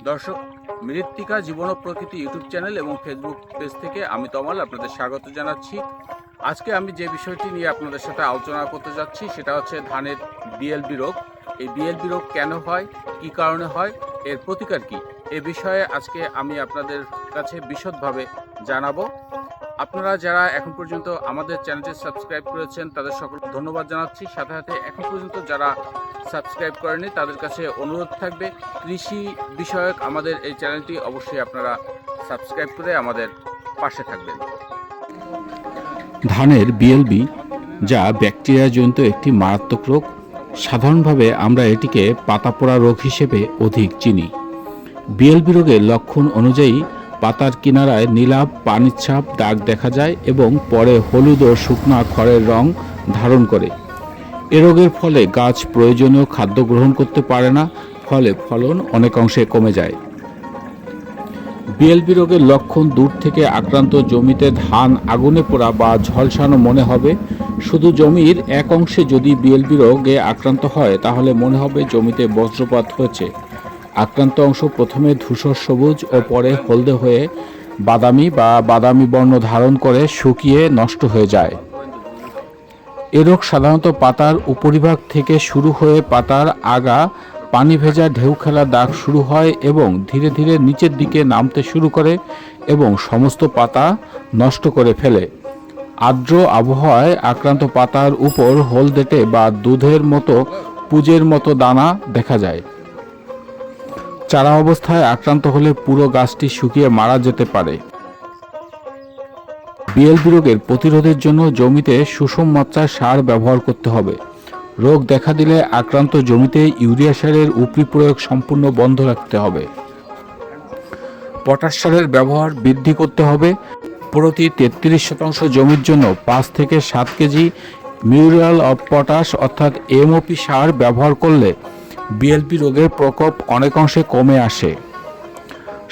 দর্শক, মৃত্তিকা জীবন ও প্রকৃতি ইউটিউব চ্যানেল এবং ফেসবুক পেজ থেকে আমি তমাল আপনাদের স্বাগত জানাচ্ছি। আজকে আমি যে বিষয়টি নিয়ে আপনাদের সাথে আলোচনা করতে যাচ্ছি সেটা হচ্ছে ধানের বিএলবি রোগ। এই বিএলবি রোগ কেন হয়, কী কারণে হয়, এর প্রতিকার কী, এ বিষয়ে আজকে আমি আপনাদের কাছে বিশদভাবে জানাবো। আপনারা যারা এখন পর্যন্ত আমাদের চ্যানেলটি সাবস্ক্রাইব করেছেন তাদের সকল ধন্যবাদ জানাচ্ছি। সাথে সাথে এখন পর্যন্ত যারা সাবস্ক্রাইব করেনি তাদের কাছে অনুরোধ থাকবে, কৃষি বিষয়ক আমাদের এই চ্যানেলটি অবশ্যই আপনারা সাবস্ক্রাইব করে আমাদের পাশে থাকবেন। ধানের বিএলবি, যা ব্যাকটেরিয়াজনিত একটি মারাত্মক রোগ, সাধারণভাবে আমরা এটিকে পাতা পোড়া রোগ হিসেবে অধিক চিনি। বিএলবি রোগের লক্ষণ অনুযায়ী পাতার কিনারায় নীলাভ পানির ছাপ দাগ দেখা যায় এবং পরে হলুদ ও শুকনা খড়ের রং ধারণ করে। এ রোগের ফলে গাছ প্রয়োজনীয় খাদ্য গ্রহণ করতে পারে না, ফলে ফলন অনেক অংশে কমে যায়। বিএলবি রোগের লক্ষণ: দূর থেকে আক্রান্ত জমিতে ধান আগুনে পোড়া বা ঝলসানো মনে হবে। শুধু জমির এক অংশে যদি বিএলবি রোগে আক্রান্ত হয় তাহলে মনে হবে জমিতে বজ্রপাত হয়েছে। আক্রান্ত অংশ প্রথমে ধূসর সবুজ ও পরে হলদে হয়ে বাদামি বর্ণ ধারণ করে শুকিয়ে নষ্ট হয়ে যায়। এ রোগ সাধারণত পাতার উপরিভাগ থেকে শুরু হয়ে পাতার আগা পানি ভেজা ঢেউ খেলা দাগ শুরু হয় এবং ধীরে ধীরে নিচের দিকে নামতে শুরু করে এবং সমস্ত পাতা নষ্ট করে ফেলে। আর্দ্র আবহাওয়ায় আক্রান্ত পাতার উপর হলদেটে বা দুধের মতো পুঁজের মতো দানা দেখা যায়। চারা অবস্থায় আক্রান্ত হলে পুরো গাছটি শুকিয়ে মারা যেতে পারে। বিএলবি রোগের প্রতিরোধের জন্য জমিতে সুষম মাত্রায় সার ব্যবহার করতে হবে। রোগ দেখা দিলে আক্রান্ত জমিতে ইউরিয়া সারের উপরি প্রয়োগ সম্পূর্ণ বন্ধ রাখতে হবে। পটাশ সারের ব্যবহার বৃদ্ধি করতে হবে। প্রতি 33% জমির জন্য 5 থেকে 7 কেজি মিউরেল অফ পটাশ অর্থাৎ এমওপি সার ব্যবহার করলে বিএলবি রোগের প্রকোপ অনেক অংশে কমে আসে।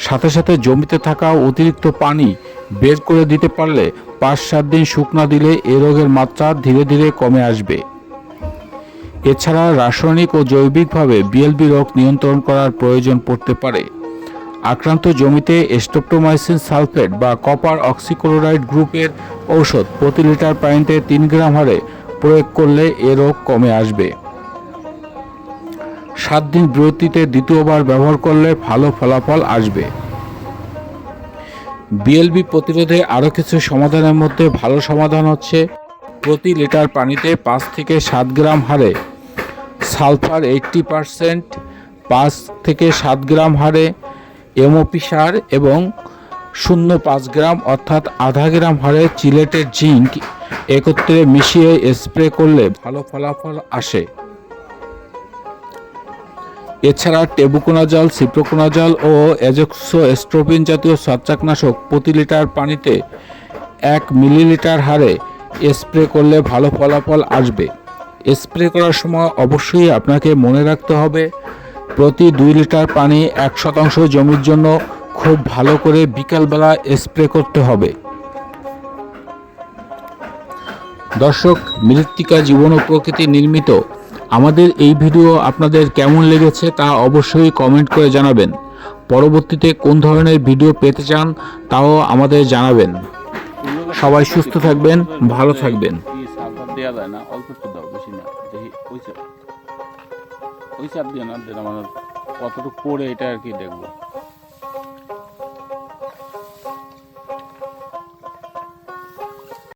সাথে সাথে জমিতে থাকা অতিরিক্ত পানি বের করে দিতে পারলে 5-7 দিন শুকনা দিলে এ রোগের মাত্রা ধীরে ধীরে কমে আসবে। এছাড়া রাসায়নিক ও জৈবিকভাবে বিএলবি রোগ নিয়ন্ত্রণ করার প্রয়োজন পড়তে পারে। আক্রান্ত জমিতে স্ট্রেপ্টোমাইসিন সালফেট বা কপার অক্সিক্লোরাইড গ্রুপের ঔষধ প্রতি লিটার পানিতে 3 গ্রাম হারে প্রয়োগ করলে এ রোগ কমে আসবে। 7 দিন বিরতিতে দ্বিতীয়বার ব্যবহার করলে ভালো ফলাফল আসবে। বিএলবি প্রতিরোধে আরও কিছু সমাধানের মধ্যে ভালো সমাধান হচ্ছে প্রতি লিটার পানিতে 5 থেকে 7 গ্রাম হারে সালফার 80%, 5 থেকে 7 গ্রাম হারে এমওপি সার এবং 0.5 গ্রাম অর্থাৎ আধা গ্রাম হারে চিলেটেড জিঙ্ক একত্রে মিশিয়ে স্প্রে করলে ভালো ফলাফল আসে। এছাড়া টেবুকোনাজল, সিপ্রোকোনাজল ও অ্যাজোক্সোস্ট্রোবিন জাতীয় ছত্রাকনাশক প্রতি লিটার পানিতে 1 মিলিলিটার হারে স্প্রে করলে ভালো ফলাফল আসবে। স্প্রে করার সময় অবশ্যই আপনাকে মনে রাখতে হবে প্রতি 2 লিটার পানি 1% জমির জন্য খুব ভালো করে বিকালবেলা স্প্রে করতে হবে। দর্শক, মৃত্তিকা জীবন ও প্রকৃতি নির্মিত আমাদের এই ভিডিও আপনাদের কেমন লেগেছে তা অবশ্যই কমেন্ট করে জানাবেন। পরবর্তীতে কোন ধরনের ভিডিও পেতে চান তাও আমাদের জানাবেন। সবাই সুস্থ থাকবেন, ভালো থাকবেন। দেওয়া যায় না, অল্প একটু দাও, বেশি না। দেখি ওই চাপ দিয়ে না, মানে কতটুকু পড়ে এটা আর কি দেখবো।